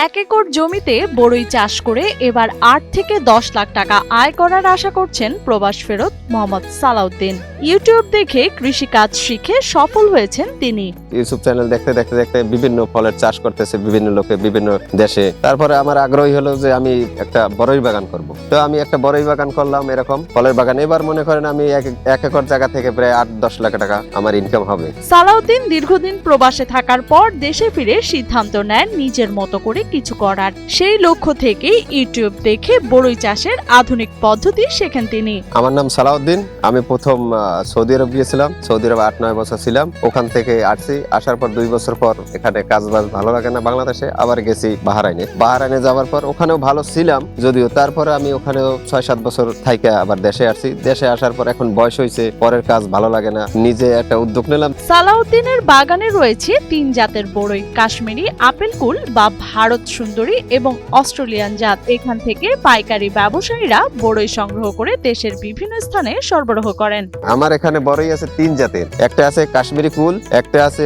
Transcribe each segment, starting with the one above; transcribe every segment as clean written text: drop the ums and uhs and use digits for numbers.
এক একর জমিতে বড়ই চাষ করে এবার ৮ থেকে ১০ লাখ টাকা আয় করার আশা করছেন প্রবাস ফেরত মোহাম্মদ সালাউদ্দিন। ইউটিউব দেখে কৃষিকাজ শিখে সফল হয়েছেন তিনি। ইউটিউব চ্যানেল দেখতে দেখতে দেখতে বিভিন্ন ফলের চাষ করতেছে বিভিন্ন লোকে বিভিন্ন দেশে। তারপরে আমার আগ্রহী হলো যে আমি একটা বড়ই বাগান করব। তো আমি একটা বড়ই বাগান করলাম, এরকম ফলের বাগান। এবার মনে করেন আমি এক একর জায়গা থেকে প্রায় ৮-১০ লাখ টাকা আমার ইনকাম হবে। সালাউদ্দিন দীর্ঘদিন প্রবাসে থাকার পর দেশে ফিরে সিদ্ধান্ত নেন নিজের মতো করে কিছু করার। সেই লক্ষ্য থেকেই ইউটিউব দেখে বড়ই চাষের আধুনিক পদ্ধতি শেখেন তিনি। আমার নাম সালাউদ্দিন। আমি প্রথম সৌদি আরব গিয়েছিলাম। সৌদি আরব ৮-৯ বছর ছিলাম। ওখান থেকে আসছি, আসার পর ২ বছর পর এখানে কাজ বাজ ভালো লাগে না বাংলাদেশে, আবার গেছি বাহরাইনে যাওয়ার পর ওখানেও ভালো ছিলাম যদিও। তারপরে আমি ওখানেও ৬-৭ বছর থাইকা আবার দেশে আসছি। দেশে আসার পর এখন বয়স হয়েছে, পরের কাজ ভালো লাগে না, নিজে একটা উদ্যোগ নিলাম। সালাউদ্দিনের বাগানে রয়েছে ৩ জাতের বড়ই, কাশ্মীরি, আপেল কুল বা ভারত সুন্দরী এবং অস্ট্রেলিয়ান জাত। এখান থেকে পাইকারি ব্যবসায়ীরা বড়ই সংগ্রহ করে দেশের বিভিন্ন স্থানে সরবরাহ করেন। আমার এখানে বড়ই আছে ৩ জাতের। একটা আছে কাশ্মীরি কুল, একটা আছে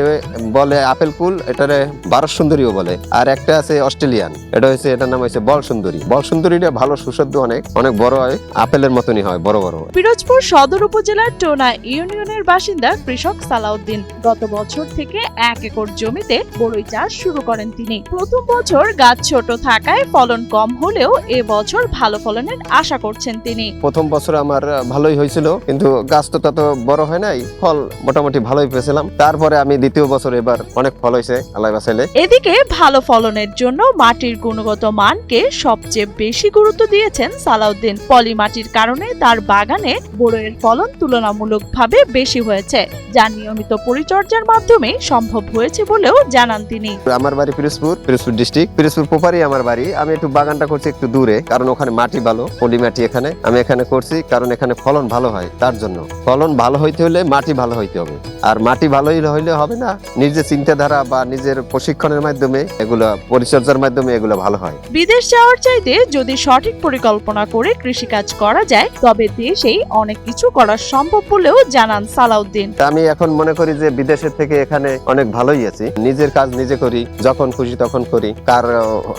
বলে আপেল কুল, এটারে ভারত সুন্দরীও বলে, আর একটা আছে অস্ট্রেলিয়ান, এটার নাম হয়েছে বল সুন্দরী। বল সুন্দরীটা ভালো সুস্বাদু, অনেক বড় হয়, আপেলের মতনই হয়, বড় বড়। পিরোজপুর সদর উপজেলার টোনা ইউনিয়নের বাসিন্দা কৃষক সালাউদ্দিন গত বছর থেকে ১ একর জমিতে বড়ই চাষ শুরু করেন তিনি। প্রথম বছর গাছ ছোট থাকায় ফলন কম হলেও এবছর ভালো ফলনের আশা করছেন তিনি। প্রথম বছর আমার ভালোই হয়েছিল, কিন্তু গাছ তো তত বড় হয় নাই, ফল মোটামুটি ভালোই পেয়েছিলাম। তারপরে আমি দ্বিতীয় বছর এবার অনেক ফল হয়েছে আল্লাহ বাঁচাইলে। এদিকে ভালো ফলনের জন্য মাটির গুণগত মানকে সবচেয়ে বেশি গুরুত্ব দিয়েছেন সালাউদ্দিন। পলি মাটির কারণে তার বাগানে বড়ইয়ের ফলন তুলনামূলকভাবে বেশি হয়েছে, যা নিয়মিত পরিচর্যার মাধ্যমে সম্ভব হয়েছে বলেও জানান তিনি। আমার বাড়ি পিরোজপুর ডিস্ট্রিক্ট, পিরোজপুর পোপারি আমার বাড়ি। আমি একটু বাগানটা করছি একটু দূরে, কারণ ওখানে মাটি ভালো, পলি মাটি। আমি এখানে করছি কারণ এখানে ফলন ভালো হয়। তার জন্য ফলন ভালো হইতে হলে মাটি ভালো হইতে হবে, আর মাটি ভালো হইলে হবে না, নিজের চিন্তাধারা বা নিজের প্রশিক্ষণের মাধ্যমে এগুলো, পরিচর্যার মাধ্যমে এগুলো ভালো হয়। বিদেশ যাওয়ার চাইতে যদি সঠিক পরিকল্পনা করে কৃষিকাজ করা যায় তবে দেশেই অনেক কিছু করা সম্ভব বলেও জানান সালাউদ্দিন। আমি এখন মনে করি যে বিদেশের থেকে এখানে অনেক ভালোই আছি। নিজের কাজ নিজে করি, যখন খুশি তখন করি, কার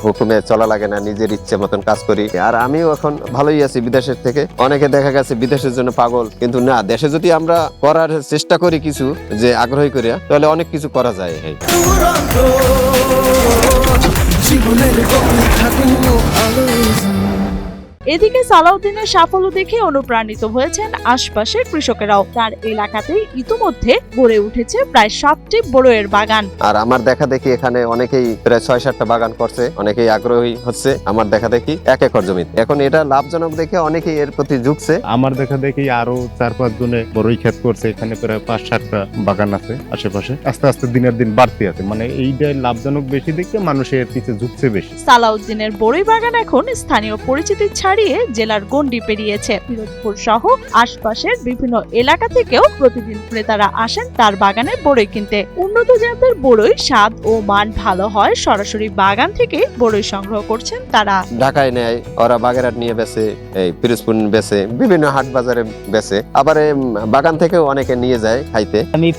হুকুমে চলা লাগে না, নিজের ইচ্ছে মতন কাজ করি। আর আমিও এখন ভালোই আছি বিদেশের থেকে। অনেকে দেখা গেছে বিদেশের জন্য পাগল, কিন্তু না, দেশে যদি আমরা করার চেষ্টা করি কিছু, যে আগ্রহী করি, তাহলে অনেক কিছু করা যায়। এদিকে সালাউদ্দিনের সাফল্য দেখে অনুপ্রাণিত হয়েছেন আশপাশের কৃষকেরাও। তার এলাকাতেই ইতিমধ্যে গড়ে উঠেছে প্রায় ৭টি বড়ইয়ের বাগান। আর আমার দেখা দেখি এখানে অনেকেই প্রায় ৬-৭টা বাগান করছে, অনেকেই আগ্রহী হচ্ছে আমার দেখা দেখি ১ একর জমি। এখন এটা লাভজনক দেখে অনেকেই এর প্রতি ঝুঁকছে। আমার দেখা দেখি আরো ৪-৫ জনে বড়ই ক্ষেত করছে। এখানে প্রায় ৫-৭টা বাগান আছে আশেপাশে। আস্তে আস্তে দিনের দিন বাড়তে আছে, মানে এইটাই লাভজনক বেশি দেখে মানুষের পিছিয়ে ঝুঁকছে বেশি। সালাউদ্দিনের বড়ই বাগান এখন স্থানীয় পরিচিতি ছাড়িয়ে জেলার গণ্ডি পেরিয়েছে। পিরোজপুর সহ আশপাশের বিভিন্ন এলাকা থেকেও প্রতিদিন ক্রেতারা আসেন তার বাগানে বড়ই কিনতে। উন্নত জাতের বড়ই স্বাদ ও মান ভালো হয়, সরাসরি বাগান থেকে বড়ই সংগ্রহ করছেন তারা। ঢাকায় নেয়, ওরা বাগেরহাট নিয়ে বেচে, এই পিরোজপুর বেচে, বিভিন্ন হাট বাজারে বেচে, আবার বাগান থেকেও অনেকে নিয়ে যায় খাইতে। আমি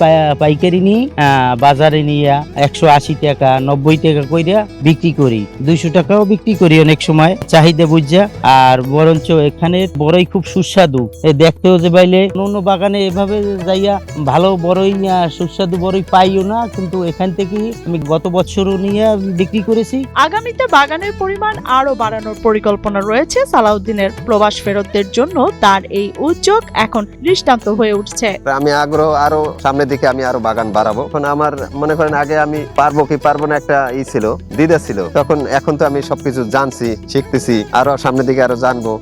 পাইকারি নিয়ে বাজারে নিয়ে ১৮০ টাকা ৯০ টাকা কইরা বিক্রি করি, ২০০ টাকাও বিক্রি করি অনেক সময় চাহিদা বুঝা। আর বরঞ্চ এখানে বড়ই খুব সুস্বাদু, দেখতেও যে বাইলে অন্য বাগানে এভাবে যাইয়া ভালো বড়ই সুস্বাদু বড়ই পাইও না, কিন্তু এখান থেকে আমি গত বছরও নিয়ে বিক্রি করেছি। আগামীতে বাগানের পরিমাণ আরো বাড়ানোর পরিকল্পনা রয়েছে সালাউদ্দিনের। প্রবাস ফেরতদের জন্য তার এই উদ্যোগ এখন দৃষ্টান্ত হয়ে উঠছে। আমি আগ্রহ আরো সামনের দিকে আমি আরো বাগান বাড়াবো। এখন আমার মনে করেন আগে আমি পারবো কি পারবো না একটা ছিল, দ্বিধা ছিল। এখন তো আমি সবকিছু জানছি, শিখতেছি, আরো সামনের দিকে আরো জানবো।